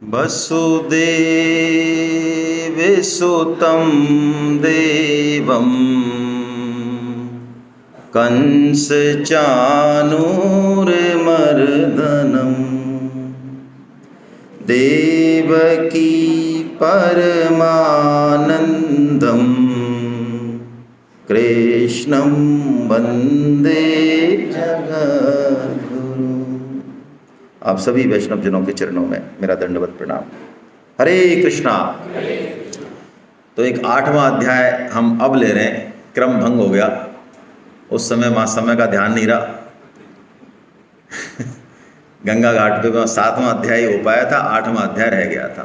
वसुदेवसुतं देवं कंसचाणूरमर्दनं देवकी परमानंदं कृष्णं वंदे जगद्गुरु। आप सभी वैष्णव जनों के चरणों में मेरा दंडवत प्रणाम। हरे कृष्णा। तो एक 8वां अध्याय हम अब ले रहे हैं। क्रम भंग हो गया, उस समय समय का ध्यान नहीं रहा। गंगा घाट पे 7वां अध्याय हो पाया था, 8वां अध्याय रह गया था।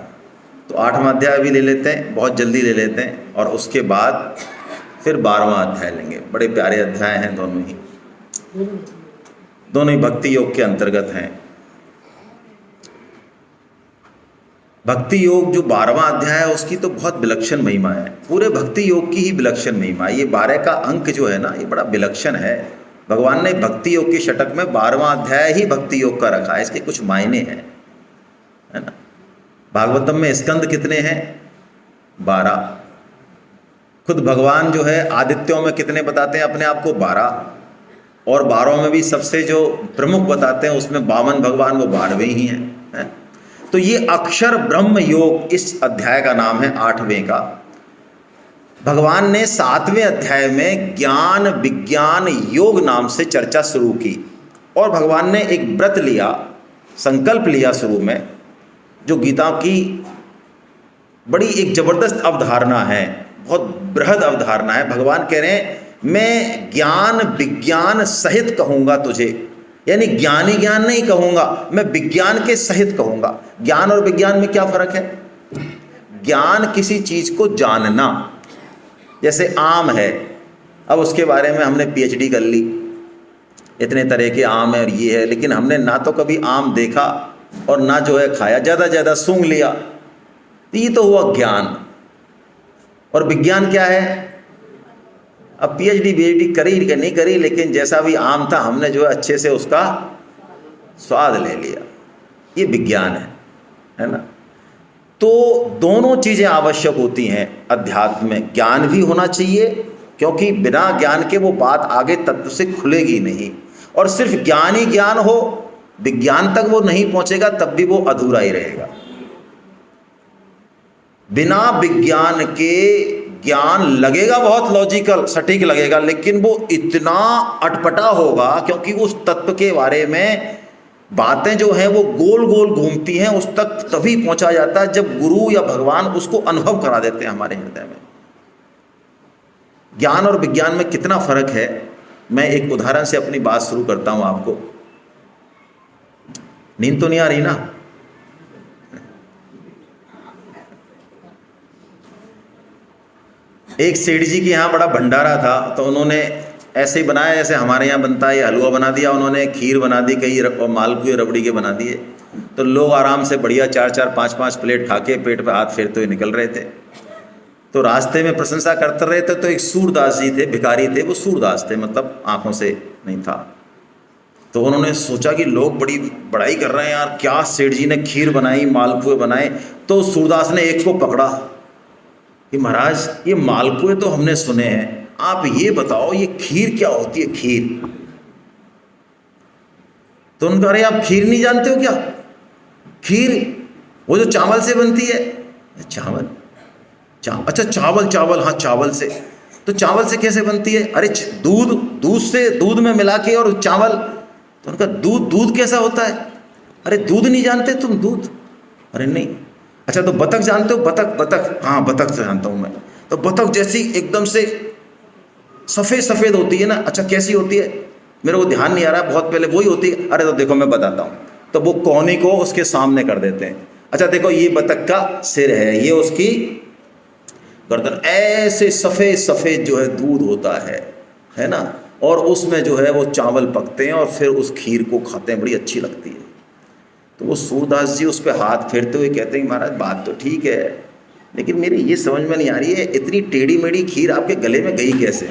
तो 8वां अध्याय भी ले लेते हैं, बहुत जल्दी ले लेते हैं, और उसके बाद फिर 12वां अध्याय लेंगे। बड़े प्यारे अध्याय हैं दोनों ही भक्ति योग के अंतर्गत हैं। भक्ति योग जो 12वां अध्याय है उसकी तो बहुत विलक्षण महिमा है। पूरे भक्ति योग की ही विलक्षण महिमा है। ये 12 का अंक जो है ना, ये बड़ा विलक्षण है। भगवान ने भक्ति योग के षटक में 12वां अध्याय ही भक्ति योग का रखा है। इसके कुछ मायने हैं, है ना। भागवतम में स्कंद कितने हैं? 12। खुद भगवान जो है आदित्यों में कितने बताते हैं अपने आप को? 12। और 12 में भी सबसे जो प्रमुख बताते हैं उसमें 52 भगवान, वो 12वें ही हैं, है? तो ये अक्षर ब्रह्म योग इस अध्याय का नाम है, 8वें का। भगवान ने 7वें अध्याय में ज्ञान विज्ञान योग नाम से चर्चा शुरू की, और भगवान ने एक व्रत लिया, संकल्प लिया शुरू में, जो गीता की बड़ी एक जबरदस्त अवधारणा है, बहुत बृहद अवधारणा है। भगवान कह रहे हैं मैं ज्ञान विज्ञान सहित कहूंगा तुझे, यानी ज्ञानी ज्ञान नहीं कहूंगा, मैं विज्ञान के सहित कहूंगा। ज्ञान और विज्ञान में क्या फर्क है? ज्ञान किसी चीज को जानना, जैसे आम है, अब उसके बारे में हमने पीएचडी कर ली, इतने तरह के आम है और ये है, लेकिन हमने ना तो कभी आम देखा और ना जो है खाया, ज़्यादा सूंघ लिया, तो ये तो हुआ ज्ञान। और विज्ञान क्या है? अब पीएचडी बीएचडी करी कि नहीं करी, लेकिन जैसा भी आम था हमने जो है अच्छे से उसका स्वाद ले लिया, ये विज्ञान है ना। तो दोनों चीज़ें आवश्यक होती हैं अध्यात्म में। ज्ञान भी होना चाहिए, क्योंकि बिना ज्ञान के वो बात आगे तत्व से खुलेगी नहीं। और सिर्फ ज्ञान ही ज्ञान हो, विज्ञान तक वो नहीं पहुंचेगा, तब भी वो अधूरा ही रहेगा। बिना विज्ञान के ज्ञान लगेगा बहुत लॉजिकल, सटीक लगेगा, लेकिन वो इतना अटपटा होगा, क्योंकि उस तत्व के बारे में बातें जो हैं वो गोल गोल घूमती हैं। उस तक तभी पहुंचा जाता है जब गुरु या भगवान उसको अनुभव करा देते हैं हमारे हृदय में। ज्ञान और विज्ञान में कितना फर्क है, मैं एक उदाहरण से अपनी बात शुरू करता हूं आपको। नींद तो नहीं आ रही ना? एक सेठ जी के यहाँ बड़ा भंडारा था, तो उन्होंने ऐसे ही बनाया जैसे हमारे यहाँ बनता है, हलवा बना दिया उन्होंने, खीर बना दी, कई मालपुए रबड़ी के बना दिए। तो लोग आराम से बढ़िया 4-4 5-5 प्लेट खा के पेट पे हाथ फेरते हुए निकल रहे थे। तो रास्ते में प्रशंसा करते रहे थे। तो एक सूरदास जी थे, भिखारी थे, वो सूरदास थे, मतलब आंखों से नहीं था। तो उन्होंने सोचा कि लोग बड़ी बड़ाई कर रहे हैं यार, क्या सेठ जी ने खीर बनाई, मालपुए बनाए। तो सूरदास ने एक को पकड़ा कि महाराज ये मालपुए तो हमने सुने हैं, आप ये बताओ ये खीर क्या होती है, खीर। तो उन्होंने कहा अरे आप खीर नहीं जानते हो क्या? खीर वो जो चावल से बनती है। चावल अच्छा चावल, हाँ चावल से। तो चावल से कैसे बनती है? अरे दूध में मिला के और चावल। तो उनका दूध कैसा होता है? अरे दूध नहीं जानते तुम? दूध? अरे नहीं। अच्छा तो बतख जानते हो? बतख, हाँ बतख से जानता हूं मैं। तो बतख जैसी एकदम से सफ़ेद होती है ना। अच्छा कैसी होती है? मेरे को ध्यान नहीं आ रहा, बहुत पहले वही होती है। अरे तो देखो मैं बताता हूँ। तो वो कोहनी को उसके सामने कर देते हैं। अच्छा देखो ये बतख का सिर है, ये उसकी गर्दन, ऐसे सफ़ेद जो है दूध होता है ना। और उसमें जो है वो चावल पकते हैं और फिर उस खीर को खाते हैं, बड़ी अच्छी लगती है। तो वो सूरदास जी उस पर हाथ फेरते हुए कहते हैं महाराज बात तो ठीक है, लेकिन मेरी ये समझ में नहीं आ रही है, इतनी टेढ़ी मेढ़ी खीर आपके गले में गई कैसे?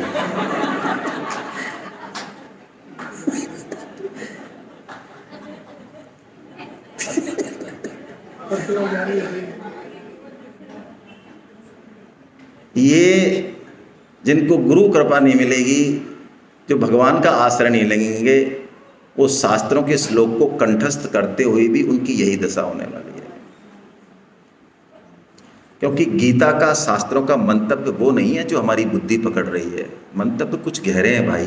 ये जिनको गुरु कृपा नहीं मिलेगी, जो भगवान का आश्रय नहीं लेंगे, वो शास्त्रों के श्लोक को कंठस्थ करते हुए भी उनकी यही दशा होने वाली है। क्योंकि गीता का, शास्त्रों का मंतव्य वो नहीं है जो हमारी बुद्धि पकड़ रही है। मंतव्य कुछ गहरे हैं भाई,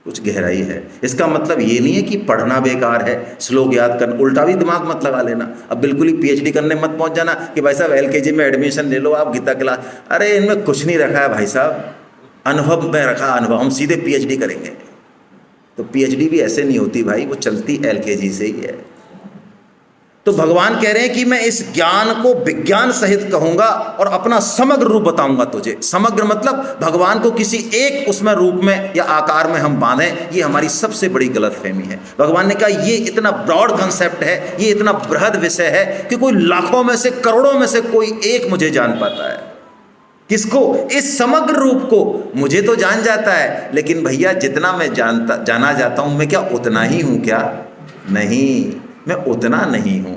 कुछ गहराई है। इसका मतलब ये नहीं है कि पढ़ना बेकार है, श्लोक याद करना, उल्टा भी दिमाग मत लगा लेना। अब बिल्कुल ही पीएचडी करने मत पहुंच जाना कि भाई साहब एलकेजी में एडमिशन ले लो आप गीता क्लास। अरे इनमें कुछ नहीं रखा है भाई साहब, अनुभव में रखा, अनुभव। हम सीधे पीएचडी करेंगे तो पीएचडी भी ऐसे नहीं होती भाई, वो चलती एलकेजी से ही है। तो भगवान कह रहे हैं कि मैं इस ज्ञान को विज्ञान सहित कहूंगा और अपना समग्र रूप बताऊंगा तुझे। समग्र मतलब भगवान को किसी एक उसमें रूप में या आकार में हम बांधें, ये हमारी सबसे बड़ी गलतफहमी है। भगवान ने कहा ये इतना ब्रॉड कंसेप्ट है, ये इतना बृहद विषय है कि कोई लाखों में से, करोड़ों में से कोई एक मुझे जान पाता है। किसको? इस समग्र रूप को। मुझे तो जान जाता है, लेकिन भैया जितना मैं जाना जाता हूं, मैं क्या उतना ही हूं क्या? नहीं, मैं उतना नहीं हूं।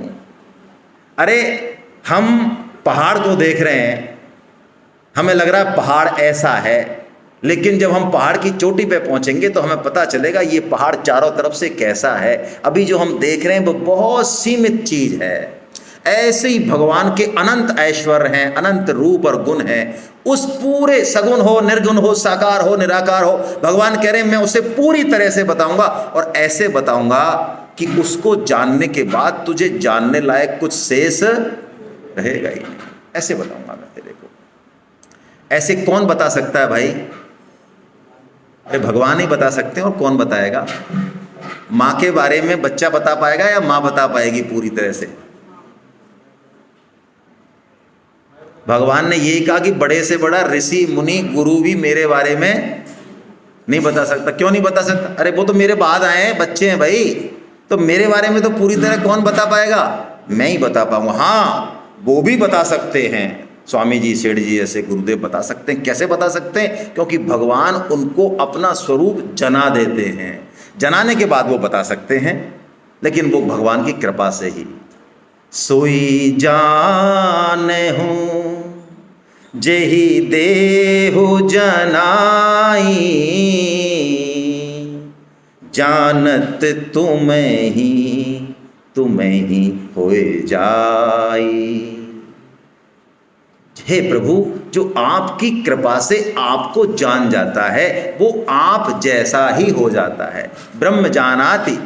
अरे हम पहाड़ को देख रहे हैं, हमें लग रहा है पहाड़ ऐसा है, लेकिन जब हम पहाड़ की चोटी पे पहुंचेंगे तो हमें पता चलेगा ये पहाड़ चारों तरफ से कैसा है। अभी जो हम देख रहे हैं वो बहुत सीमित चीज है। ऐसे ही भगवान के अनंत ऐश्वर्य हैं, अनंत रूप और गुण हैं। उस पूरे, सगुण हो, निर्गुण हो, साकार हो, निराकार हो, भगवान कह रहे हैं मैं उसे पूरी तरह से बताऊंगा और ऐसे बताऊंगा कि उसको जानने के बाद तुझे जानने लायक कुछ शेष रहेगा ही नहीं। ऐसे बताऊंगा मैं तेरे को। ऐसे कौन बता सकता है भाई? अरे भगवान ही बता सकते हैं, और कौन बताएगा? माँ के बारे में बच्चा बता पाएगा या माँ बता पाएगी पूरी तरह से? भगवान ने यही कहा कि बड़े से बड़ा ऋषि मुनि गुरु भी मेरे बारे में नहीं बता सकता। क्यों नहीं बता सकता? अरे वो तो मेरे बाद आए हैं, बच्चे हैं भाई, तो मेरे बारे में तो पूरी तरह कौन बता पाएगा? मैं ही बता पाऊंगा। हाँ, वो भी बता सकते हैं, स्वामी जी, सेठ जी ऐसे गुरुदेव बता सकते हैं। कैसे बता सकते हैं? क्योंकि भगवान उनको अपना स्वरूप जना देते हैं। जनाने के बाद वो बता सकते हैं, लेकिन वो भगवान की कृपा से ही। सोई जान हूँ जेहि देहु जनाई, जानत तुम्हें ही होए जाई। हे प्रभु, जो आपकी कृपा से आपको जान जाता है वो आप जैसा ही हो जाता है। ब्रह्म जानाति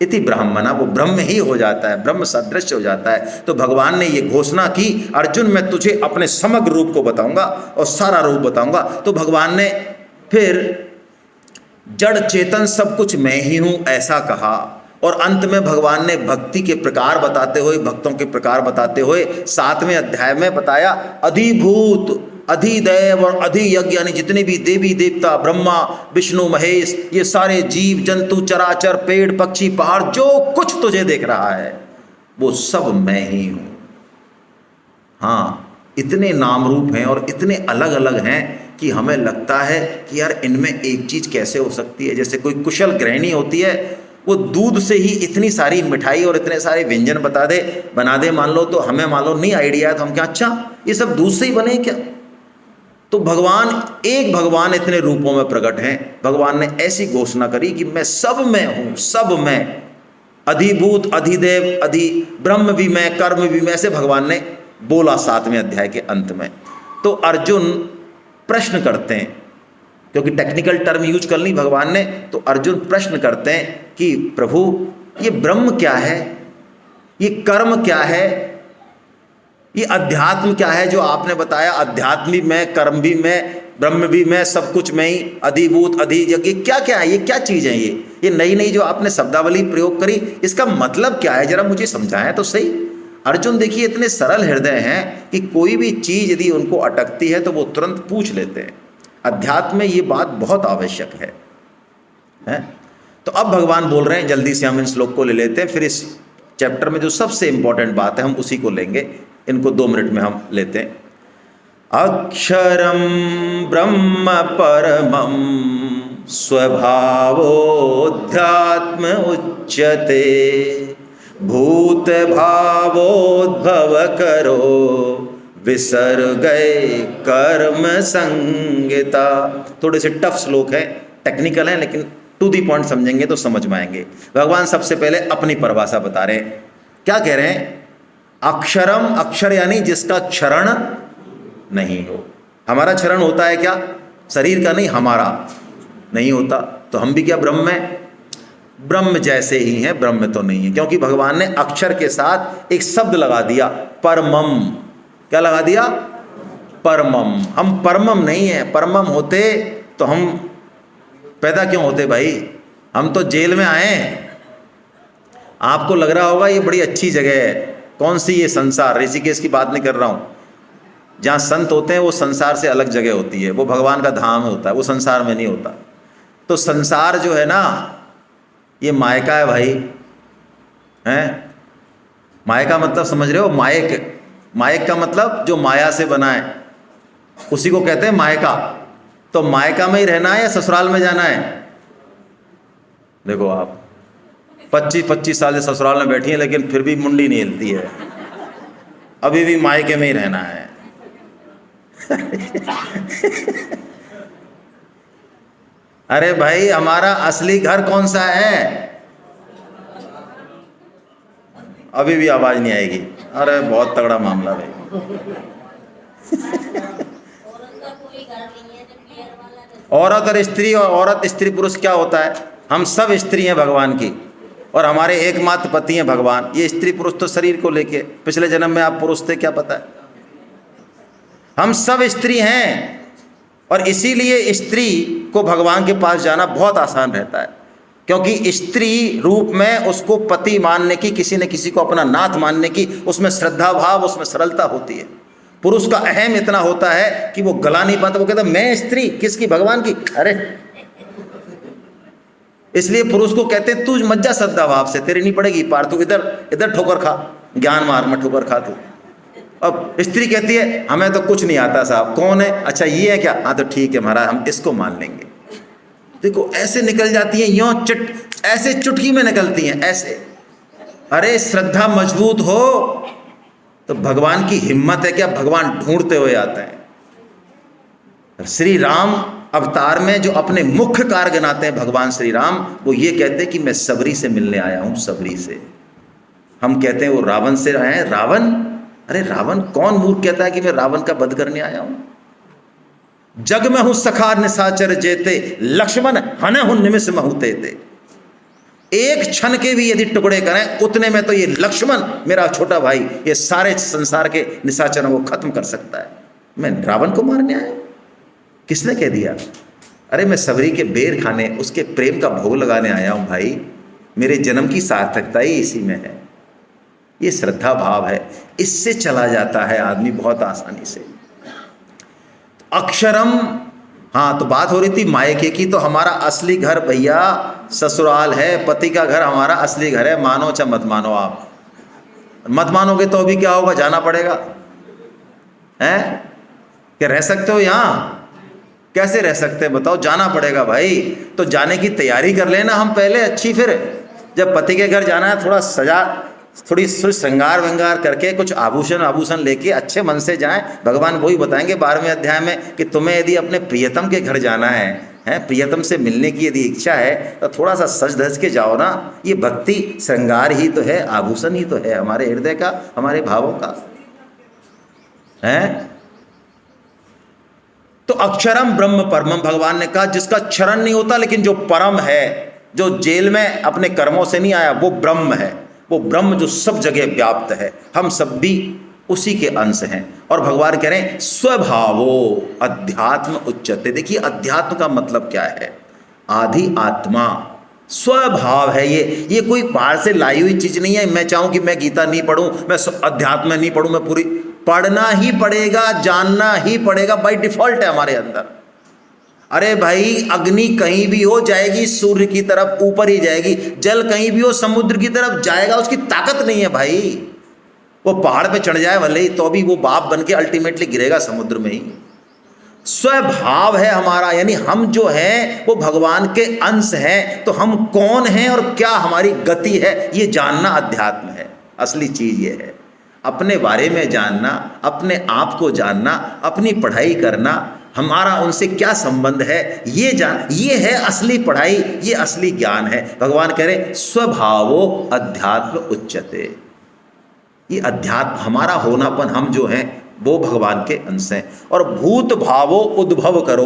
इति ब्राह्मणा, वो ब्रह्म ही हो जाता है, ब्रह्म सदृश हो जाता है। तो भगवान ने ये घोषणा की, अर्जुन मैं तुझे अपने समग्र रूप को बताऊंगा और सारा रूप बताऊंगा। तो भगवान ने फिर जड़ चेतन सब कुछ मैं ही हूं ऐसा कहा, और अंत में भगवान ने भक्ति के प्रकार बताते हुए, भक्तों के प्रकार बताते हुए 7वें अध्याय में बताया अधिभूत, अधिदैव और अधियज्ञ, यानी जितने भी देवी देवता, ब्रह्मा विष्णु महेश, ये सारे जीव जंतु, चराचर, पेड़ पक्षी, पहाड़, जो कुछ तुझे देख रहा है वो सब मैं ही हूं। हाँ, इतने नाम रूप हैं और इतने अलग अलग हैं कि हमें लगता है कि यार इनमें एक चीज कैसे हो सकती है। जैसे कोई कुशल गृहिणी होती है, वो दूध से ही इतनी सारी मिठाई और इतने सारे व्यंजन बना दे मान लो, तो हमें मान लो नहीं आइडिया है, तो हम क्या अच्छा ये सब दूध से ही बने क्या? तो भगवान, एक भगवान इतने रूपों में प्रकट हैं। भगवान ने ऐसी घोषणा करी कि मैं सब में हूं, सब में, अधिभूत, अधिदेव, अधि ब्रह्म भी मैं, कर्म भी मैं, ऐसे भगवान ने बोला 7वें अध्याय के अंत में। तो अर्जुन प्रश्न करते हैं, क्योंकि टेक्निकल टर्म यूज कर ली भगवान ने, तो अर्जुन प्रश्न करते हैं कि प्रभु ये ब्रह्म क्या है, ये कर्म क्या है, ये अध्यात्म क्या है जो आपने बताया? अध्यात्म भी मैं, कर्म भी मैं, ब्रह्म भी मैं, सब कुछ मैं ही, अधिभूत, अधियज्ञ, क्या क्या है, ये क्या चीज है? ये नई नई जो आपने शब्दावली प्रयोग करी, इसका मतलब क्या है? जरा मुझे समझाएं तो सही। अर्जुन देखिए इतने सरल हृदय हैं कि कोई भी चीज यदि उनको अटकती है तो वो तुरंत पूछ लेते हैं। अध्यात्म में ये बात बहुत आवश्यक है? तो अब भगवान बोल रहे हैं, जल्दी से हम इन श्लोक को ले लेते हैं, फिर इस चैप्टर में जो सबसे इंपॉर्टेंट बात है हम उसी को लेंगे। इनको 2 मिनट में हम लेते हैं। अक्षरम ब्रह्म परमं स्वभावोऽध्यात्म उच्यते, भूत भावोद्भव करो, विसर गए कर्म संगीता। थोड़े से टफ श्लोक है, टेक्निकल है, लेकिन टू दी पॉइंट समझेंगे तो समझ में आएंगे। भगवान सबसे पहले अपनी परिभाषा बता रहे हैं। क्या कह रहे हैं? अक्षरम, अक्षर यानी जिसका क्षरण नहीं हो। हमारा क्षरण होता है क्या? शरीर का नहीं, हमारा नहीं होता। तो हम भी क्या ब्रह्म है? ब्रह्म जैसे ही हैं, ब्रह्म तो नहीं है, क्योंकि भगवान ने अक्षर के साथ एक शब्द लगा दिया, परमम। क्या लगा दिया? परमम। हम परमम नहीं है। परमम होते तो हम पैदा क्यों होते भाई? हम तो जेल में आए हैं। आपको लग रहा होगा ये बड़ी अच्छी जगह है। कौन सी? ये संसार। ऋषिकेश की बात नहीं कर रहा हूँ। जहाँ संत होते हैं वो संसार से अलग जगह होती है, वो भगवान का धाम होता है, वो संसार में नहीं होता। तो संसार जो है ना, ये मायका है भाई, हैं? मायका मतलब समझ रहे हो? मायक, मायक का मतलब जो माया से बना है, उसी को कहते हैं मायका। तो मायका में ही रहना है या ससुराल में जाना है? देखो आप 25-25 साल से ससुराल में बैठी हैं, लेकिन फिर भी मुंडी नहीं हिलती है, अभी भी मायके में ही रहना है। अरे भाई, हमारा असली घर कौन सा है? अभी भी आवाज नहीं आएगी। अरे बहुत तगड़ा मामला भाई। औरत और स्त्री, और औरत स्त्री पुरुष क्या होता है? हम सब स्त्री हैं भगवान की, और हमारे एकमात्र पति हैं भगवान। ये स्त्री पुरुष तो शरीर को लेके, पिछले जन्म में आप पुरुष थे, क्या पता है। हम सब स्त्री हैं, और इसीलिए स्त्री को भगवान के पास जाना बहुत आसान रहता है, क्योंकि स्त्री रूप में उसको पति मानने की, किसी न किसी को अपना नाथ मानने की, उसमें श्रद्धा भाव, उसमें सरलता होती है। पुरुष का अहम इतना होता है कि वो गला नहीं पाता, वो कहता मैं स्त्री किसकी? भगवान की। अरे इसलिए पुरुष को कहते हैं तू मत जा श्रद्धा भाव से, तेरी नहीं पड़ेगी पार, तू इधर इधर ठोकर खा, ज्ञान मार्ग में ठोकर खा तू। अब स्त्री कहती है हमें तो कुछ नहीं आता साहब। कौन है? अच्छा ये है क्या? हाँ तो ठीक है महाराज, हम इसको मान लेंगे। देखो ऐसे निकल जाती हैं, यों ऐसे चुटकी में निकलती हैं ऐसे। अरे श्रद्धा मजबूत हो तो भगवान की हिम्मत है क्या? भगवान ढूंढते हुए आते हैं। श्री राम अवतार में जो अपने मुख्य कार्य गिनाते हैं भगवान श्री राम, वो ये कहते हैं कि मैं सबरी से मिलने आया हूं, सबरी से। हम कहते हैं वो रावण से आए हैं। रावण? अरे रावण कौन मूर्ख कहता है कि मैं रावण का वध करने आया हूं? जग में हूं सखा निशाचर जेते, लक्ष्मण हन हूं निमिष महु तेते। एक क्षण के भी यदि टुकड़े करें उतने में तो ये लक्ष्मण मेरा छोटा भाई ये सारे संसार के निशाचरों को खत्म कर सकता है। मैं रावण को मारने आया? किसने कह दिया? अरे मैं सबरी के बेर खाने, उसके प्रेम का भोग लगाने आया हूं भाई। मेरे जन्म की सार्थकता ही इसी में है। ये श्रद्धा भाव है, इससे चला जाता है आदमी बहुत आसानी से। अक्षरम, हाँ तो बात हो रही थी मायके की। तो हमारा असली घर भैया ससुराल है, पति का घर हमारा असली घर है। मानो चाहे मत मानो, आप मत मानोगे तो अभी क्या होगा? जाना पड़ेगा। हैं? क्या रह सकते हो यहाँ? कैसे रह सकते हैं बताओ? जाना पड़ेगा भाई। तो जाने की तैयारी कर लेना हम पहले अच्छी, फिर जब पति के घर जाना है थोड़ा सजा, थोड़ी श्रृंगार विंगार करके, कुछ आभूषण लेके अच्छे मन से जाएं। भगवान वही बताएंगे 12वें अध्याय में कि तुम्हें यदि अपने प्रियतम के घर जाना है, प्रियतम से मिलने की यदि इच्छा है, तो थोड़ा सा सज धज के जाओ ना। ये भक्ति श्रृंगार ही तो है, आभूषण ही तो है हमारे हृदय का, हमारे भावों का है। तो अक्षरम ब्रह्म परमम, भगवान ने कहा जिसका क्षरण नहीं होता, लेकिन जो परम है, जो जेल में अपने कर्मों से नहीं आया, वो ब्रह्म है। वो ब्रह्म जो सब जगह व्याप्त है, हम सब भी उसी के अंश हैं। और भगवान कह रहे हैं स्वभावो अध्यात्म उच्चते। देखिए अध्यात्म का मतलब क्या है? आदि आत्मा, स्वभाव है ये कोई बाहर से लाई हुई चीज नहीं है। मैं चाहूं कि मैं गीता नहीं पढ़ूं, मैं अध्यात्म नहीं पढ़ूं, मैं पूरी पढ़ना ही पड़ेगा, जानना ही पड़ेगा, बाय डिफॉल्ट है हमारे अंदर। अरे भाई अग्नि कहीं भी हो जाएगी सूर्य की तरफ, ऊपर ही जाएगी। जल कहीं भी हो समुद्र की तरफ जाएगा, उसकी ताकत नहीं है भाई। वो पहाड़ पे चढ़ जाए भले ही, तो भी वो बाप बन के अल्टीमेटली गिरेगा समुद्र में ही। स्वभाव है हमारा, यानी हम जो हैं वो भगवान के अंश हैं। तो हम कौन हैं और क्या हमारी गति है, ये जानना अध्यात्म है। असली चीज ये है, अपने बारे में जानना, अपने आप को जानना, अपनी पढ़ाई करना, हमारा उनसे क्या संबंध है ये है असली पढ़ाई, ये असली ज्ञान है। भगवान कह रहे स्वभावो अध्यात्म उच्यते। ये अध्यात्म हमारा होनापन, हम जो हैं वो भगवान के अंश हैं। और भूत भावो उद्भव करो।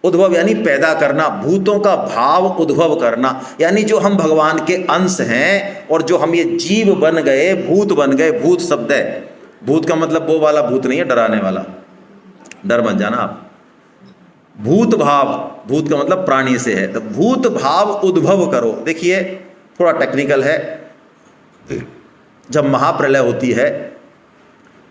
उद्भव यानी पैदा करना, भूतों का भाव उद्भव करना, यानी जो हम भगवान के अंश हैं और जो हम ये जीव बन गए, भूत बन गए। भूत शब्द है, भूत का मतलब वो वाला भूत नहीं है डराने वाला, डर मत जाना आप। भूत भाव, भूत का मतलब प्राणी से है, तो भूत भाव उद्भव करो। देखिए थोड़ा टेक्निकल है। जब महाप्रलय होती है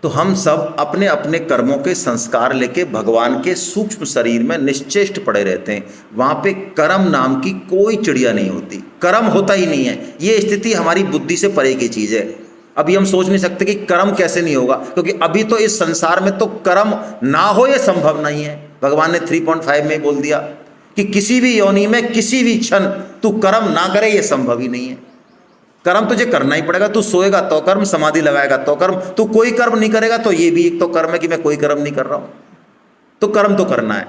तो हम सब अपने अपने कर्मों के संस्कार लेके भगवान के सूक्ष्म शरीर में निश्चेष्ट पड़े रहते हैं। वहाँ पे कर्म नाम की कोई चिड़िया नहीं होती, कर्म होता ही नहीं है। ये स्थिति हमारी बुद्धि से परे की चीज़ है। अभी हम सोच नहीं सकते कि कर्म कैसे नहीं होगा, क्योंकि अभी तो इस संसार में तो कर्म ना हो ये संभव नहीं है। भगवान ने 3.5 में बोल दिया कि किसी भी योनि में किसी भी क्षण तू कर्म ना करे, ये संभव ही नहीं है। कर्म तुझे करना ही पड़ेगा। तू सोएगा तो कर्म, समाधि लगाएगा तो कर्म, तू कोई कर्म नहीं करेगा तो ये भी एक तो कर्म है कि मैं कोई कर्म नहीं कर रहा हूं। तो कर्म तो करना है,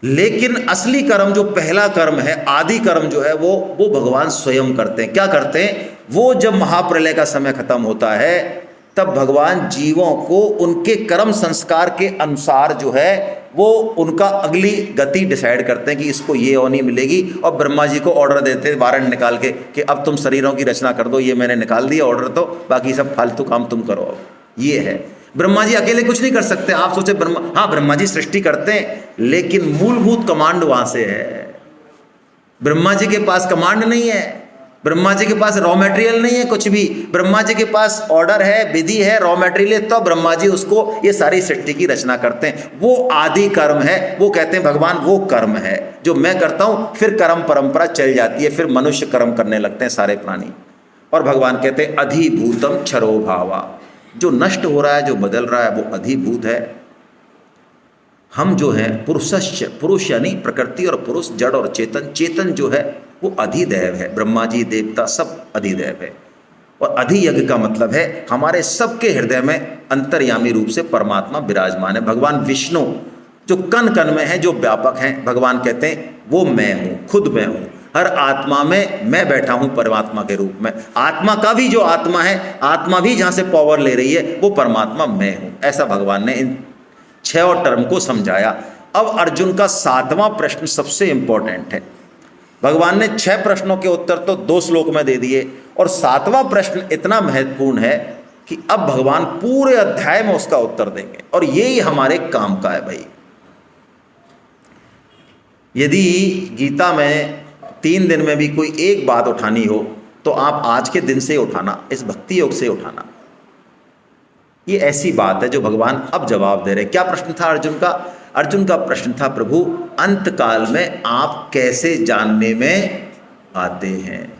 लेकिन असली कर्म जो पहला कर्म है, आदि कर्म जो है वो भगवान स्वयं करते हैं। क्या करते हैं? वो जब महाप्रलय का समय खत्म होता है तब भगवान जीवों को उनके कर्म संस्कार के अनुसार जो है वो उनका अगली गति डिसाइड करते हैं कि इसको ये योनि मिलेगी। और ब्रह्मा जी को ऑर्डर देते हैं वारंट निकाल के कि अब तुम शरीरों की रचना कर दो, ये मैंने निकाल दिया ऑर्डर, तो बाकी सब फालतू काम तुम करो। अब ये है, ब्रह्मा जी अकेले कुछ नहीं कर सकते। आप सोचे ब्रह्मा जी सृष्टि करते हैं, लेकिन मूलभूत कमांड वहां से है। ब्रह्मा जी के पास कमांड नहीं है, ब्रह्मा जी के पास रॉ मटेरियल नहीं है कुछ भी। ब्रह्मा जी के पास ऑर्डर है, विधि है, रॉ मटेरियल है, तो ब्रह्मा जी उसको ये सारी सृष्टि की रचना करते हैं। वो आदि कर्म है। वो कहते हैं भगवान वो कर्म है जो मैं करता हूं, फिर कर्म परंपरा चल जाती है, फिर मनुष्य कर्म करने लगते हैं सारे प्राणी। और भगवान कहते हैं अधिभूतम क्षरो भावा। जो नष्ट हो रहा है, जो बदल रहा है, वो अधिभूत है। हम जो है पुरुष यानी प्रकृति और पुरुष, जड़ और चेतन, चेतन जो है वो अधिदैव है। ब्रह्मा जी, देवता सब अधिदैव है। और अधियज्ञ का मतलब है हमारे सबके हृदय में अंतर्यामी रूप से परमात्मा विराजमान है। भगवान विष्णु जो कण कण में है, जो व्यापक हैं, भगवान कहते हैं वो मैं हूँ, खुद मैं हूँ। हर आत्मा में मैं बैठा हूँ परमात्मा के रूप में। आत्मा का भी जो आत्मा है, आत्मा भी जहाँ से पावर ले रही है, वो परमात्मा मैं हूँ। ऐसा भगवान ने इन 6 टर्म को समझाया। अब अर्जुन का 7वां प्रश्न सबसे इंपॉर्टेंट है। भगवान ने 6 प्रश्नों के उत्तर तो 2 श्लोक में दे दिए, और 7वां प्रश्न इतना महत्वपूर्ण है कि अब भगवान पूरे अध्याय में उसका उत्तर देंगे। और यही हमारे काम का है भाई। यदि गीता में 3 दिन में भी कोई एक बात उठानी हो तो आप आज के दिन से उठाना, इस भक्ति योग से उठाना। ये ऐसी बात है जो भगवान अब जवाब दे रहे। क्या प्रश्न था अर्जुन का? अर्जुन का प्रश्न था, प्रभु अंत काल में आप कैसे जानने में आते हैं?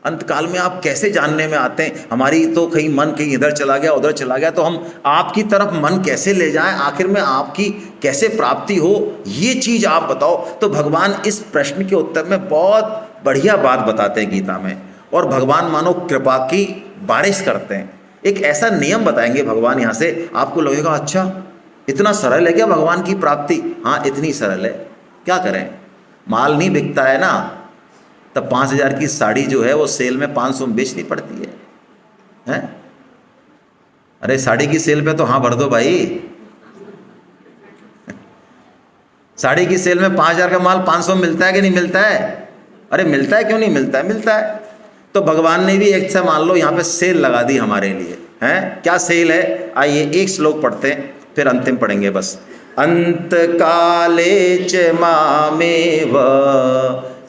अंत काल में आप कैसे जानने में आते हैं? हमारी तो कहीं मन कहीं इधर चला गया, उधर चला गया, तो हम आपकी तरफ मन कैसे ले जाएं? आखिर में आपकी कैसे प्राप्ति हो, ये चीज आप बताओ। तो भगवान इस प्रश्न के उत्तर में बहुत बढ़िया बात बताते हैं गीता में, और भगवान मानो कृपा की बारिश करते हैं। एक ऐसा नियम बताएंगे भगवान यहाँ से, आपको लगेगा अच्छा इतना सरल है क्या भगवान की प्राप्ति? हाँ, इतनी सरल है। क्या करें, माल नहीं बिकता है ना, तब 5,000 की साड़ी जो है वो सेल में 500 में बेचनी पड़ती है। अरे साड़ी की सेल पे तो हाँ भर दो भाई। साड़ी की सेल में 5,000 का माल 500 में मिलता है कि नहीं मिलता है? अरे मिलता है, क्यों नहीं मिलता है, मिलता है। तो भगवान ने भी एक सा मान लो यहाँ पे सेल लगा दी हमारे लिए, हैं? क्या सेल है? आइए एक श्लोक पढ़ते हैं, फिर अंतिम पढ़ेंगे बस। अंत काले च मामेव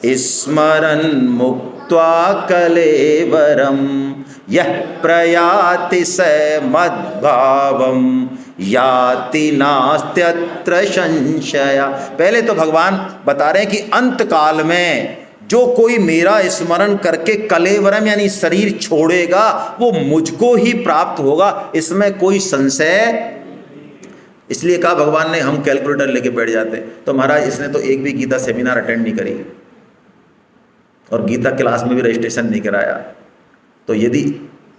स्मरन् मुक्त्वा कलेवरम यः प्रयाति स मद्भावम याति नास्त्यत्र संशय। पहले तो भगवान बता रहे हैं कि अंत काल में जो कोई मेरा स्मरण करके कलेवरम यानी शरीर छोड़ेगा वो मुझको ही प्राप्त होगा, इसमें कोई संशय। इसलिए कहा भगवान ने हम कैलकुलेटर लेके बैठ जाते हैं। तो महाराज इसने तो एक भी गीता सेमिनार अटेंड नहीं करी और गीता क्लास में भी रजिस्ट्रेशन नहीं कराया। तो यदि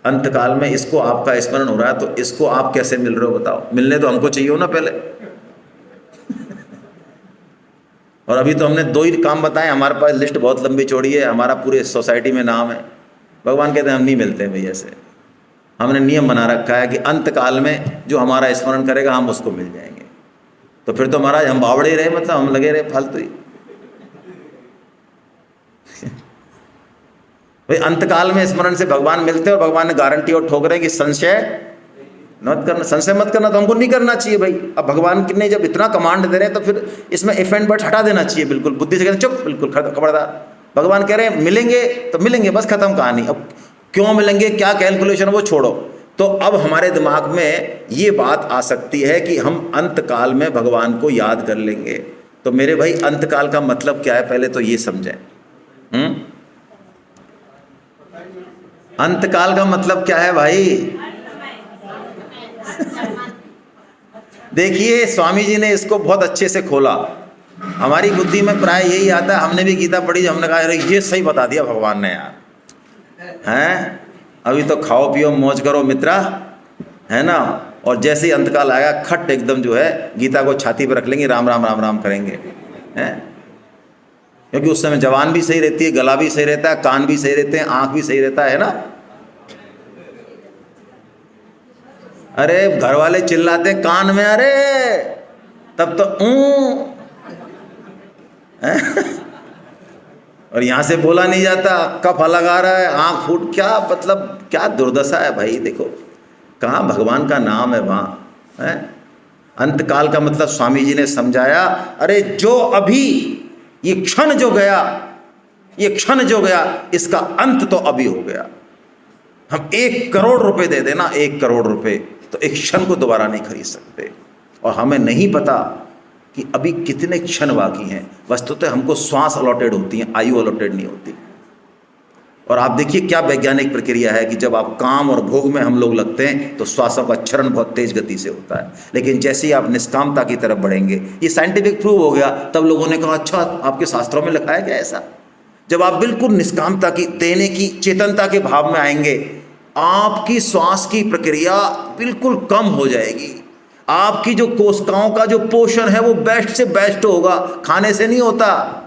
अंतकाल में इसको आपका स्मरण हो रहा है तो इसको आप कैसे मिल रहे हो बताओ? मिलने तो हमको चाहिए हो ना पहले। और अभी तो हमने 2 ही काम बताए, हमारे पास लिस्ट बहुत लंबी चौड़ी है, हमारा पूरे सोसाइटी में नाम है। भगवान कहते हैं हम नहीं मिलते हैं भैया से। हमने नियम बना रखा है कि अंतकाल में जो हमारा स्मरण करेगा हम उसको मिल जाएंगे। तो फिर तो महाराज हम बावड़े ही रहे, मतलब हम लगे रहे फालतू ही। भाई अंतकाल में स्मरण से भगवान मिलते हैं और भगवान ने गारंटी और ठोक रहे हैं कि संशय मत करना, संशय मत करना। तो हमको नहीं करना चाहिए भाई। अब भगवान ने जब इतना कमांड दे रहे हैं तो फिर इसमें इफ एंड बट हटा देना चाहिए बिल्कुल। बुद्धि से कहते हैं चुप, बिल्कुल खबरदार। भगवान कह रहे हैं मिलेंगे तो मिलेंगे, बस खत्म कहानी। अब क्यों मिलेंगे, क्या कैलकुलेशन, वो छोड़ो। तो अब हमारे दिमाग में ये बात आ सकती है कि हम अंतकाल में भगवान को याद कर लेंगे। तो मेरे भाई अंतकाल का मतलब क्या है, पहले तो ये समझें। अंतकाल का मतलब क्या है भाई? देखिए स्वामी जी ने इसको बहुत अच्छे से खोला। हमारी बुद्धि में प्राय यही आता है, हमने भी गीता पढ़ी, हमने कहा अरे ये सही बता दिया भगवान ने यार, हैं अभी तो खाओ पियो मौज करो मित्रा, है ना। और जैसे ही अंतकाल आएगा खट एकदम जो है गीता को छाती पर रख लेंगे, राम राम राम राम करेंगे, हैं। क्योंकि उस समय जवान भी सही रहती है, गला भी सही रहता है, कान भी सही रहते हैं, आंख भी सही रहता है ना। अरे घर वाले चिल्लाते कान में, अरे तब तो और यहाँ से बोला नहीं जाता, कफ अलग आ रहा है, आँख फूट, क्या मतलब क्या दुर्दशा है भाई। देखो कहाँ भगवान का नाम है वहाँ है। अंतकाल का मतलब स्वामी जी ने समझाया, अरे जो अभी ये क्षण जो गया, ये क्षण जो गया इसका अंत तो अभी हो गया। हम 1 करोड़ रुपए दे देना, 1 करोड़ रुपए, तो एक क्षण को दोबारा नहीं खरीद सकते। और हमें नहीं पता कि अभी कितने क्षण बाकी हैं। वस्तुतः हमको श्वास अलॉटेड होती हैं, आयु अलॉटेड नहीं होती। और आप देखिए क्या वैज्ञानिक प्रक्रिया है कि जब आप काम और भोग में हम लोग लगते हैं तो श्वासों का क्षरण बहुत तेज गति से होता है, लेकिन जैसे ही आप निष्कामता की तरफ बढ़ेंगे, ये साइंटिफिक प्रूव हो गया। तब लोगों ने कहा अच्छा आपके शास्त्रों में लिखा है क्या ऐसा? जब आप बिल्कुल निष्कामता की, देने की, चेतनता के भाव में आएंगे, आपकी श्वास की प्रक्रिया बिल्कुल कम हो जाएगी। आपकी जो कोशिकाओं का जो पोषण है वो बेस्ट से बेस्ट होगा, खाने से नहीं होता।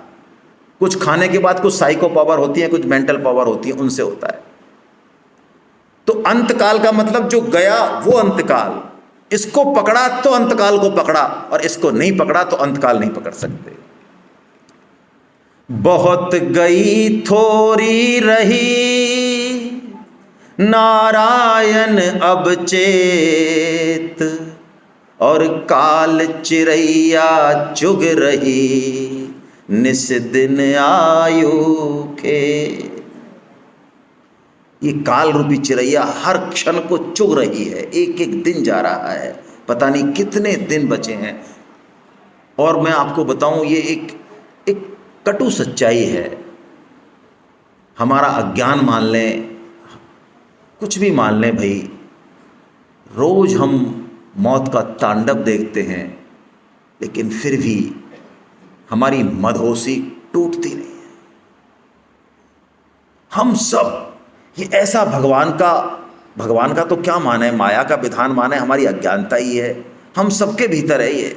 कुछ खाने के बाद कुछ साइको पावर होती है, कुछ मेंटल पावर होती है, उनसे होता है। तो अंतकाल का मतलब जो गया वो अंतकाल, इसको पकड़ा तो अंतकाल को पकड़ा, और इसको नहीं पकड़ा तो अंतकाल नहीं पकड़ सकते। बहुत गई थोड़ी रही नारायण अब चेत, और काल चिरैया चुग रही निस दिन आयु के। ये काल रूपी चिरैया हर क्षण को चुग रही है, एक एक दिन जा रहा है, पता नहीं कितने दिन बचे हैं। और मैं आपको बताऊं ये एक कटु सच्चाई है। हमारा अज्ञान मान लें, कुछ भी मान लें भाई, रोज हम मौत का तांडव देखते हैं, लेकिन फिर भी हमारी मदहोशी टूटती नहीं है। हम सब ये ऐसा भगवान का तो क्या माने, माया का विधान माने, हमारी अज्ञानता ही है। हम सबके भीतर है ये।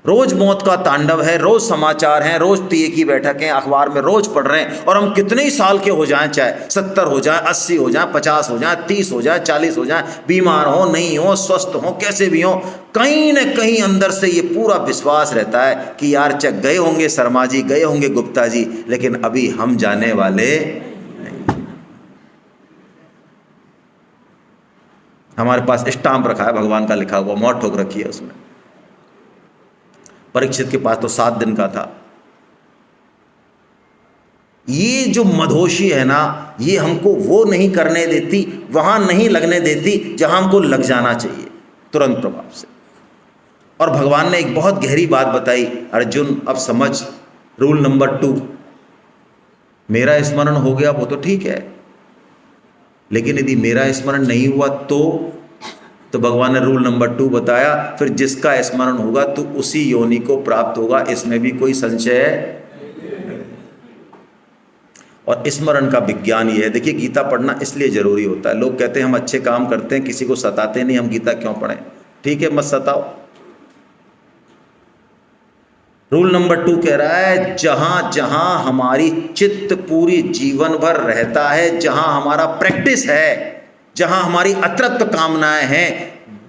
रोज मौत का तांडव है, रोज समाचार हैं, रोज तीये की बैठकें अखबार में रोज पढ़ रहे हैं। और हम कितने ही साल के हो जाएं, चाहे 70 हो जाएं, 80 हो जाएं, 50 हो जाएं, 30 हो जाएं, 40 हो जाएं, बीमार हो नहीं हो, स्वस्थ हो, कैसे भी हो, कहीं न कहीं अंदर से ये पूरा विश्वास रहता है कि यार चाहे गए होंगे शर्मा जी, गए होंगे गुप्ता जी, लेकिन अभी हम जाने वाले नहीं। हमारे पास स्टाम्प रखा है भगवान का लिखा हुआ, मौत ठोक रखी है उसमें। परीक्षित के पास तो 7 दिन का था। ये जो मदहोशी है ना, ये हमको वो नहीं करने देती, वहां नहीं लगने देती जहां हमको लग जाना चाहिए तुरंत प्रभाव से। और भगवान ने एक बहुत गहरी बात बताई, अर्जुन अब समझ रूल नंबर 2, मेरा स्मरण हो गया वो तो ठीक है, लेकिन यदि मेरा स्मरण नहीं हुआ तो तो भगवान ने रूल नंबर 2 बताया, फिर जिसका स्मरण होगा तो उसी योनि को प्राप्त होगा, इसमें भी कोई संशय है। और स्मरण का विज्ञान ये है। देखिए गीता पढ़ना इसलिए जरूरी होता है। लोग कहते हैं हम अच्छे काम करते हैं, किसी को सताते नहीं, हम गीता क्यों पढ़ें? ठीक है, मत सताओ। रूल नंबर 2 कह रहा है, जहां जहां हमारी चित्त पूरी जीवन भर रहता है, जहां हमारा प्रैक्टिस है, जहां हमारी अतृप्त कामनाएं हैं,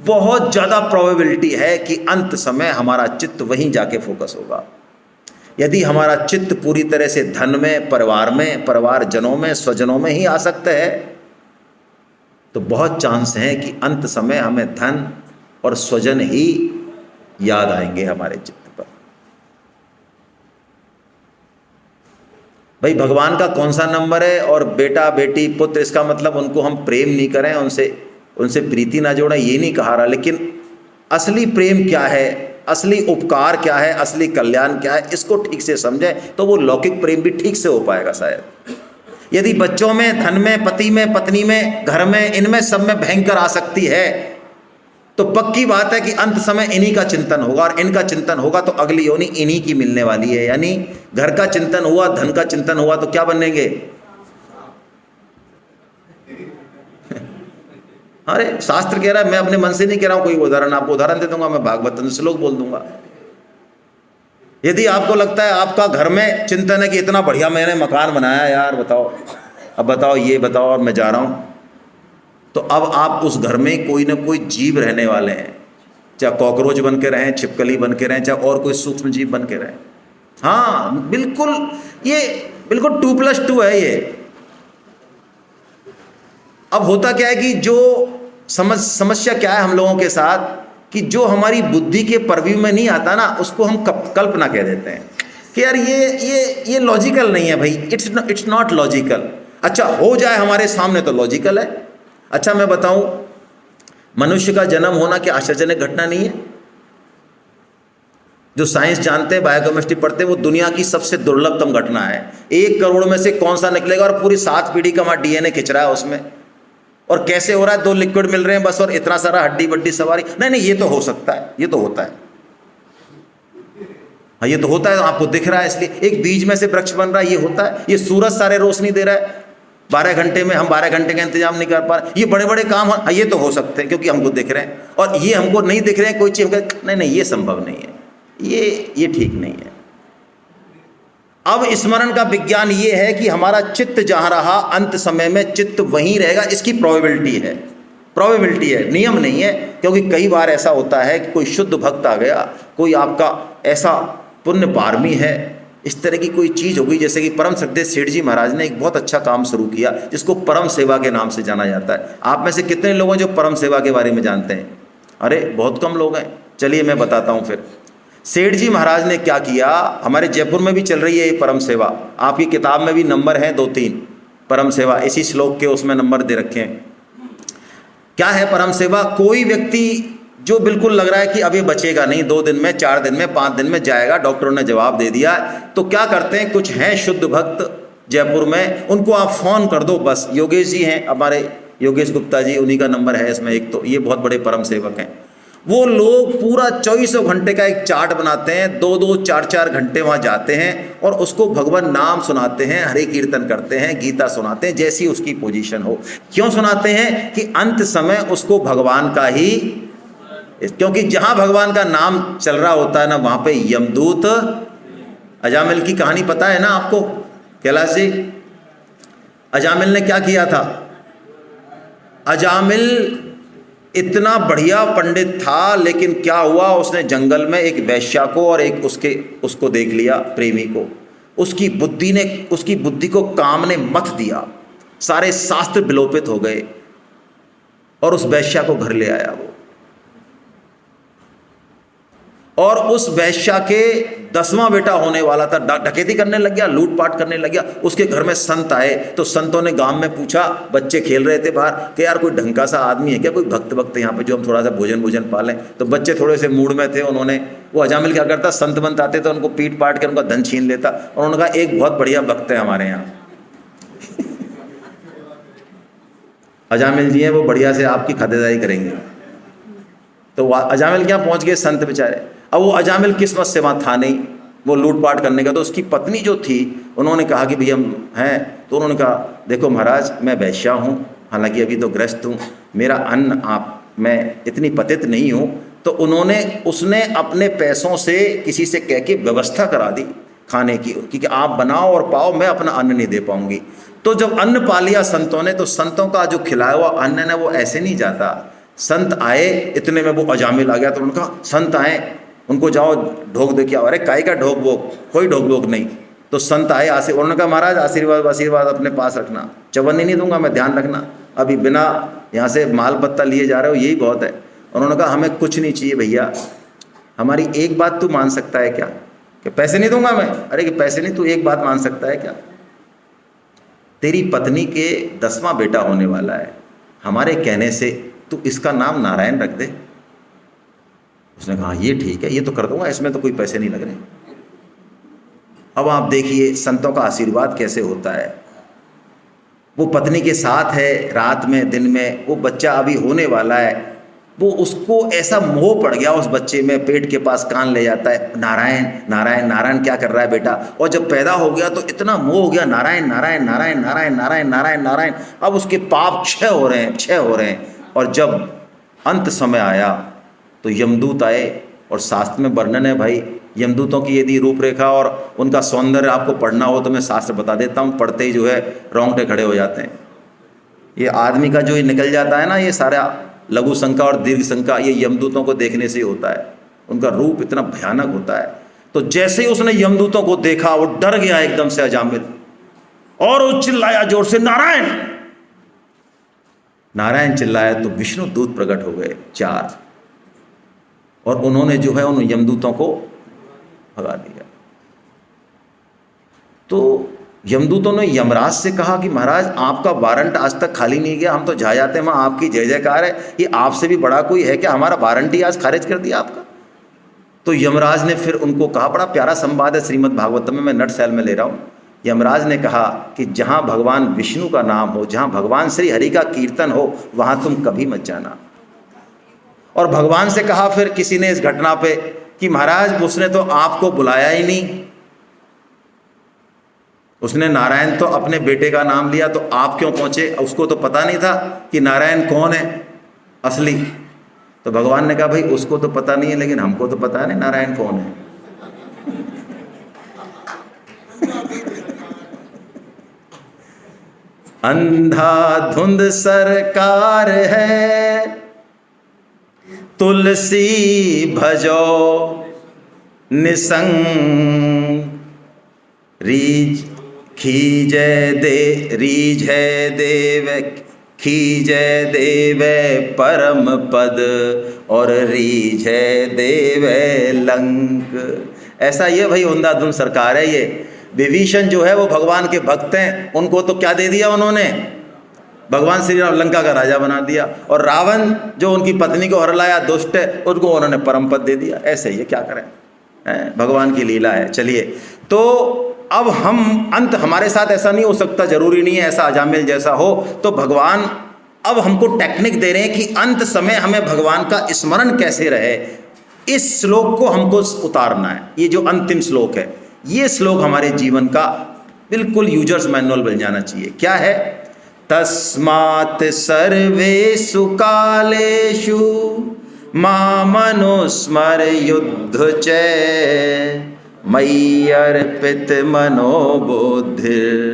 बहुत ज्यादा प्रोबेबिलिटी है कि अंत समय हमारा चित्त वहीं जाके फोकस होगा। यदि हमारा चित्त पूरी तरह से धन में, परिवार में, परिवारजनों में, स्वजनों में ही आसक्त है, तो बहुत चांस है कि अंत समय हमें धन और स्वजन ही याद आएंगे हमारे चित्त पर। भाई भगवान का कौन सा नंबर है? और बेटा बेटी पुत्र, इसका मतलब उनको हम प्रेम नहीं करें, उनसे प्रीति ना जोड़ें, ये नहीं कहा रहा। लेकिन असली प्रेम क्या है, असली उपकार क्या है, असली कल्याण क्या है, इसको ठीक से समझें तो वो लौकिक प्रेम भी ठीक से हो पाएगा शायद। यदि बच्चों में, धन में, पति में, पत्नी में, घर में, इनमें सब में भयंकर आसक्ति है, तो पक्की बात है कि अंत समय इन्हीं का चिंतन होगा, और इनका चिंतन होगा तो अगली योनि इन्हीं की मिलने वाली है। यानी घर का चिंतन हुआ, धन का चिंतन हुआ तो क्या बनेंगे? अरे शास्त्र कह रहा है, मैं अपने मन से नहीं कह रहा हूं। कोई उदाहरण आपको उदाहरण दे दूंगा, मैं भागवत श्लोक बोल दूंगा। यदि आपको लगता है आपका घर में चिंतन है कि इतना बढ़िया मैंने मकान बनाया यार, बताओ, अब बताओ, ये बताओ, और मैं जा रहा हूं, तो अब आप उस घर में कोई ना कोई जीव रहने वाले हैं, चाहे कॉकरोच बन के रहें, छिपकली बन के रहें, चाहे और कोई सूक्ष्म जीव बन के रहें। हाँ बिल्कुल, ये बिल्कुल 2+2 है ये। अब होता क्या है कि जो समस्या क्या है हम लोगों के साथ, कि जो हमारी बुद्धि के परव्यू में नहीं आता ना, उसको हम कल्पना कह देते हैं कि यार ये लॉजिकल नहीं है भाई, इट्स नॉट लॉजिकल। अच्छा हो जाए हमारे सामने तो लॉजिकल है। अच्छा मैं बताऊं, मनुष्य का जन्म होना क्या आश्चर्यजनक घटना नहीं है? जो साइंस जानते हैं, बायोकेमिस्ट्री पढ़ते हैं, वो दुनिया की सबसे दुर्लभतम घटना है। 1 करोड़ में से कौन सा निकलेगा, और पूरी 7 पीढ़ी का हमारा डीएनए खिंच रहा है उसमें, और कैसे हो रहा है? 2 लिक्विड मिल रहे हैं बस, और इतना सारा हड्डी बड्डी सवारी। नहीं, ये तो हो सकता है, ये तो होता है। हाँ ये तो होता है, आपको दिख रहा है, इसलिए एक बीज में से वृक्ष बन रहा है, ये होता है। ये सूरज सारे रोशनी दे रहा है 12 घंटे में, हम 12 घंटे का इंतजाम नहीं कर पा रहे। ये बड़े बड़े काम, हाँ ये तो हो सकते हैं क्योंकि हमको दिख रहे हैं, और ये हमको नहीं दिख रहे हैं कोई चीज, नहीं ये संभव नहीं है, ये ठीक नहीं है। अब स्मरण का विज्ञान ये है कि हमारा चित्त जहां रहा, अंत समय में चित्त वहीं रहेगा, इसकी प्रोबेबिलिटी है, नियम नहीं है। क्योंकि कई बार ऐसा होता है कि कोई शुद्ध भक्त आ गया, कोई आपका ऐसा पुण्य पारमी है, इस तरह की कोई चीज़ हो गई। जैसे कि परम श्रद्धेय सेठ जी महाराज ने एक बहुत अच्छा काम शुरू किया जिसको परम सेवा के नाम से जाना जाता है। आप में से कितने लोग हैं जो परम सेवा के बारे में जानते हैं? अरे बहुत कम लोग हैं। चलिए मैं बताता हूँ फिर। सेठ जी महाराज ने क्या किया, हमारे जयपुर में भी चल रही है ये परम सेवा, आपकी किताब में भी नंबर हैं 2-3 परम सेवा, इसी श्लोक के उसमें नंबर दे रखे हैं। क्या है परम सेवा? कोई व्यक्ति जो बिल्कुल लग रहा है कि अब ये बचेगा नहीं, 2 दिन में, 4 दिन में, 5 दिन में जाएगा, डॉक्टरों ने जवाब दे दिया, तो क्या करते हैं, कुछ हैं शुद्ध भक्त जयपुर में, उनको आप फ़ोन कर दो बस। योगेश जी हैं हमारे, योगेश गुप्ता जी, उन्हीं का नंबर है इसमें एक, तो ये बहुत बड़े परम सेवक हैं। वो लोग पूरा 24 घंटे का एक चार्ट बनाते हैं, 2-2, 4-4 घंटे वहाँ जाते हैं और उसको भगवान नाम सुनाते हैं, हरे कीर्तन करते हैं, गीता सुनाते हैं, जैसी उसकी पोजीशन हो। क्यों सुनाते हैं? कि अंत समय उसको भगवान का ही, क्योंकि जहाँ भगवान का नाम चल रहा होता है ना, वहाँ पे यमदूत, अजामिल की कहानी पता है ना आपको कैलाश जी? अजामिल ने क्या किया था? अजामिल इतना बढ़िया पंडित था, लेकिन क्या हुआ, उसने जंगल में एक वैश्या को और एक उसको देख लिया, प्रेमी को। उसकी बुद्धि को काम ने मथ दिया, सारे शास्त्र विलोपित हो गए और उस वैश्या को घर ले आया वो। और उस वैश्या के 10वां बेटा होने वाला था, डकैती करने लग गया, लूटपाट करने लग गया। उसके घर में संत आए, तो संतों ने गांव में पूछा, बच्चे खेल रहे थे बाहर, कि यार कोई ढंग का सा आदमी है क्या, कोई भक्त यहाँ पे जो हम थोड़ा सा भोजन पालें। तो बच्चे थोड़े से मूड में थे, उन्होंने, वो अजामिल क्या करता, संत बनत आते तो उनको पीट पाट के उनका धन छीन लेता, और उन्होंने कहा एक बहुत बढ़िया भक्त है हमारे यहाँ अजामिल जी हैं, वो बढ़िया से आपकी खातिरदारी करेंगे। तो अजामिल क्या पहुंच गए संत बेचारे। अब वो अजामिल किस्मत से वहाँ था नहीं, वो लूटपाट करने का। तो उसकी पत्नी जो थी, उन्होंने कहा कि भैया हम हैं, तो उन्होंने कहा देखो महाराज मैं वैश्या हूँ, हालांकि अभी तो ग्रस्त हूँ, मेरा अन्न आप, मैं इतनी पतित नहीं हूँ। तो उसने अपने पैसों से किसी से कह के व्यवस्था करा दी खाने की, क्योंकि आप बनाओ और पाओ, मैं अपना अन्न नहीं दे पाऊंगी। तो जब अन्न पा लिया संतों ने, तो संतों का जो खिलाया हुआ अन्न है वो ऐसे नहीं जाता। संत आए, इतने में वो अजामिल आ गया। तो उन्होंने कहा संत आए, उनको जाओ ढोक दे के आओ। अरे काहे का ढोक वोक, कोई ढोक वोक नहीं। तो संत आए उन्होंने कहा महाराज आशीर्वाद अपने पास रखना, चवन्नी नहीं दूंगा मैं, ध्यान रखना, अभी बिना यहाँ से माल पत्ता लिए जा रहे हो, यही बहुत है। उन्होंने कहा हमें कुछ नहीं चाहिए भैया, हमारी एक बात तू मान सकता है क्या? कि पैसे नहीं दूंगा मैं। अरे कि पैसे नहीं, तू एक बात मान सकता है क्या? तेरी पत्नी के 10वां बेटा होने वाला है, हमारे कहने से तू इसका नाम नारायण रख दे। उसने कहा ये ठीक है, ये तो कर दूंगा, इसमें तो कोई पैसे नहीं लग रहे। अब आप देखिए संतों का आशीर्वाद कैसे होता है। वो पत्नी के साथ है, रात में दिन में, वो बच्चा अभी होने वाला है, वो उसको ऐसा मोह पड़ गया उस बच्चे में, पेट के पास कान ले जाता है, नारायण नारायण नारायण क्या कर रहा है बेटा। और जब पैदा हो गया तो इतना मोह हो गया, नारायण नारायण नारायण नारायण नारायण नारायण नारायण। अब उसके पाप क्षय हो रहे हैं। और जब अंत समय आया तो यमदूत आए, और शास्त्र में वर्णन है भाई, यमदूतों की यदि रूपरेखा और उनका सौंदर्य आपको पढ़ना हो तो मैं शास्त्र बता देता हूँ, पढ़ते ही जो है रोंगटे खड़े हो जाते हैं। ये आदमी का जो निकल जाता है ना, ये सारा लघु शंका और दीर्घ शंका, ये यमदूतों को देखने से ही होता है। उनका रूप इतना भयानक होता है। तो जैसे ही उसने यमदूतों को देखा, वो डर गया एकदम से अजामिल, और वो चिल्लाया जोर से, नारायण नारायण चिल्लाया। तो विष्णु दूत प्रकट हो गए 4, और उन्होंने जो है उन यमदूतों को भगा दिया। तो यमदूतों ने यमराज से कहा कि महाराज आपका वारंट आज तक खाली नहीं गया, हम तो जा जाते हैं वहाँ, आपकी जय जयकार है, ये आपसे भी बड़ा कोई है क्या? हमारा वारंट ही आज खारिज कर दिया आपका। तो यमराज ने फिर उनको कहा, बड़ा प्यारा संवाद है श्रीमद् भागवतम में, मैं नट शैल में ले रहा हूँ। यमराज ने कहा कि जहाँ भगवान विष्णु का नाम हो, जहाँ भगवान श्री हरि का कीर्तन हो, वहाँ तुम कभी मत जाना। और भगवान से कहा फिर किसी ने इस घटना पे कि महाराज उसने तो आपको बुलाया ही नहीं, उसने नारायण तो अपने बेटे का नाम लिया, तो आप क्यों पहुंचे? उसको तो पता नहीं था कि नारायण कौन है असली। तो भगवान ने कहा भाई उसको तो पता नहीं है, लेकिन हमको तो पता नहीं नारायण कौन है। अंधाधुंध सरकार है, तुलसी भजो निसंग, रीझ है देव खीजय देव परम पद, और रीझ है देव लंक। ऐसा ये भाई अंधाधुंध सरकार है। ये विभीषण जो है वो भगवान के भक्त हैं, उनको तो क्या दे दिया उन्होंने? भगवान श्री राम लंका का राजा बना दिया। और रावण जो उनकी पत्नी को हरलाया, दुष्ट है, उसको उन्होंने परम पद दे दिया। ऐसे ही क्या करें, भगवान की लीला है। चलिए, तो अब हम अंत हमारे साथ ऐसा नहीं हो सकता, जरूरी नहीं है ऐसा अजामिल जैसा हो। तो भगवान अब हमको टेक्निक दे रहे हैं कि अंत समय हमें भगवान का स्मरण कैसे रहे। इस श्लोक को हमको उतारना है। ये जो अंतिम श्लोक है, ये श्लोक हमारे जीवन का बिल्कुल यूजर्स मैनुअल बन जाना चाहिए। क्या है? तस्मात् सर्वेषु कालेषु मामनुस्मर युद्ध च, मयि अर्पित मनोबुद्धिर्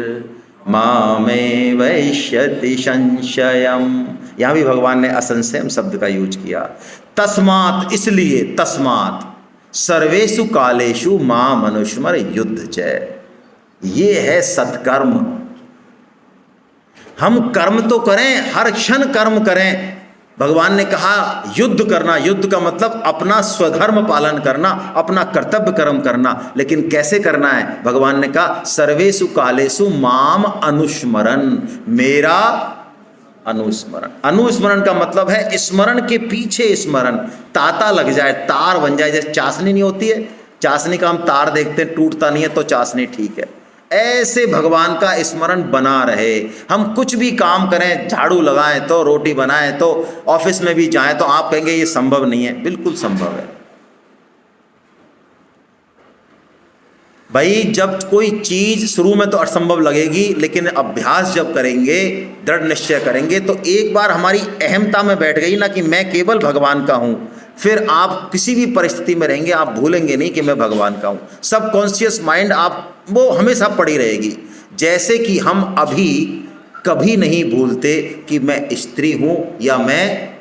मामे वैश्यति संशयम्। यहाँ भी भगवान ने असंशयम शब्द का यूज किया। तस्मात् इसलिए, तस्मात् सर्वेषु कालेषु माम अनुस्मर युद्ध च, ये है सत्कर्म। हम कर्म तो करें, हर क्षण कर्म करें। भगवान ने कहा युद्ध करना, युद्ध का मतलब अपना स्वधर्म पालन करना, अपना कर्तव्य कर्म करना। लेकिन कैसे करना है? भगवान ने कहा सर्वेषु कालेषु माम अनुस्मरन्, मेरा अनुस्मरण। अनुस्मरण का मतलब है स्मरण के पीछे स्मरण, ताता लग जाए, तार बन जाए। जैसे चाशनी नहीं होती है, चाशनी का हम तार देखते हैं, टूटता नहीं है तो चाशनी ठीक है। ऐसे भगवान का स्मरण बना रहे। हम कुछ भी काम करें, झाड़ू लगाएं तो, रोटी बनाएं तो, ऑफिस में भी जाएं तो, आप कहेंगे ये संभव नहीं है, बिल्कुल संभव है भाई। जब कोई चीज शुरू में तो असंभव लगेगी, लेकिन अभ्यास जब करेंगे, दृढ़ निश्चय करेंगे, तो एक बार हमारी अहमता में बैठ गई ना कि मैं केवल भगवान का हूं, फिर आप किसी भी परिस्थिति में रहेंगे, आप भूलेंगे नहीं कि मैं भगवान का हूं। सबकॉन्शियस माइंड आप वो हमेशा पड़ी रहेगी। जैसे कि हम अभी कभी नहीं भूलते कि मैं स्त्री हूं, या मैं,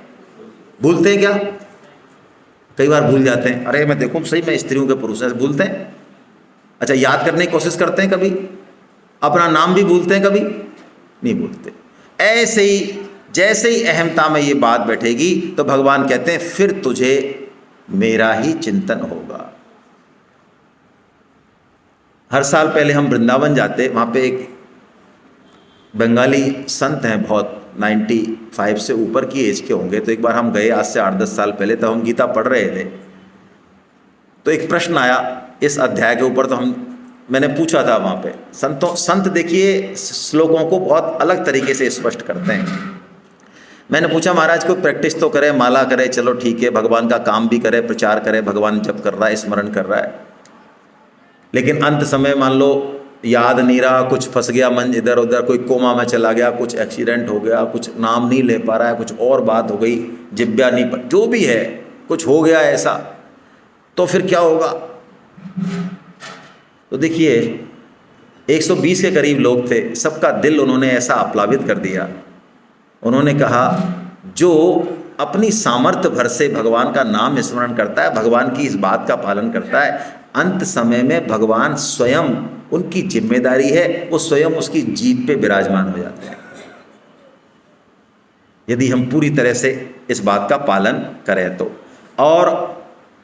भूलते हैं क्या? कई बार भूल जाते हैं, अरे मैं देखूं सही मैं स्त्री हूं कि पुरुष है, भूलते हैं। अच्छा, याद करने की कोशिश करते हैं कभी? अपना नाम भी भूलते हैं कभी? नहीं भूलते। ऐसे ही जैसे ही अहमता में ये बात बैठेगी तो भगवान कहते हैं फिर तुझे मेरा ही चिंतन होगा। हर साल पहले हम वृंदावन जाते, वहाँ पे एक बंगाली संत हैं, बहुत 95 से ऊपर की एज के होंगे। तो एक बार हम गए, आज से 8-10 साल पहले, तब हम गीता पढ़ रहे थे। तो एक प्रश्न आया इस अध्याय के ऊपर, तो मैंने पूछा था वहाँ पे। संत देखिए श्लोकों को बहुत अलग तरीके से स्पष्ट करते हैं। मैंने पूछा महाराज कोई प्रैक्टिस तो करे, माला करे, चलो ठीक है, भगवान का काम भी करे, प्रचार करे, भगवान जप कर रहा है, स्मरण कर रहा है, लेकिन अंत समय मान लो याद नहीं रहा, कुछ फंस गया मन इधर उधर, कोई कोमा में चला गया, कुछ एक्सीडेंट हो गया, कुछ नाम नहीं ले पा रहा है, कुछ और बात हो गई, जिब्या नहीं पर, जो भी है कुछ हो गया ऐसा, तो फिर क्या होगा? तो देखिए 120 के करीब लोग थे, सबका दिल उन्होंने ऐसा आप्लावित कर दिया। उन्होंने कहा जो अपनी सामर्थ्य भर से भगवान का नाम स्मरण करता है, भगवान की इस बात का पालन करता है, अंत समय में भगवान स्वयं, उनकी जिम्मेदारी है, वो स्वयं उसकी जीभ पे विराजमान हो जाते हैं, यदि हम पूरी तरह से इस बात का पालन करें तो। और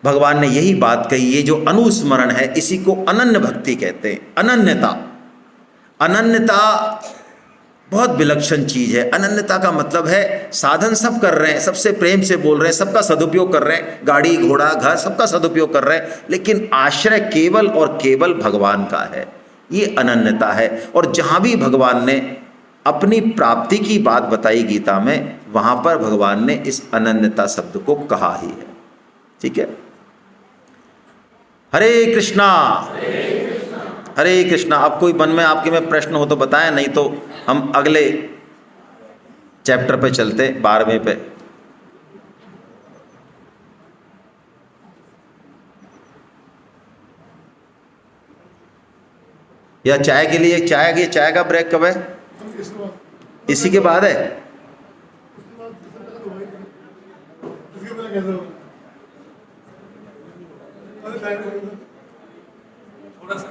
भगवान ने यही बात कही, ये जो अनुस्मरण है इसी को अनन्य भक्ति कहते हैं। अनन्यता, अनन्यता बहुत विलक्षण चीज है। अनन्यता का मतलब है साधन सब कर रहे हैं, सबसे प्रेम से बोल रहे हैं, सबका सदुपयोग कर रहे हैं, गाड़ी घोड़ा घर सबका सदुपयोग कर रहे हैं, लेकिन आश्रय केवल और केवल भगवान का है। ये अनन्यता है। और जहां भी भगवान ने अपनी प्राप्ति की बात बताई गीता में, वहां पर भगवान ने इस अनन्यता शब्द को कहा ही है। ठीक है, हरे कृष्णा हरे कृष्णा। अब कोई मन में आपके में प्रश्न हो तो बताएं, नहीं तो हम अगले चैप्टर पे चलते, 12वें पे। या चाय के लिए, चाय का ब्रेक कब है? इसी के बाद है? थोड़ा सा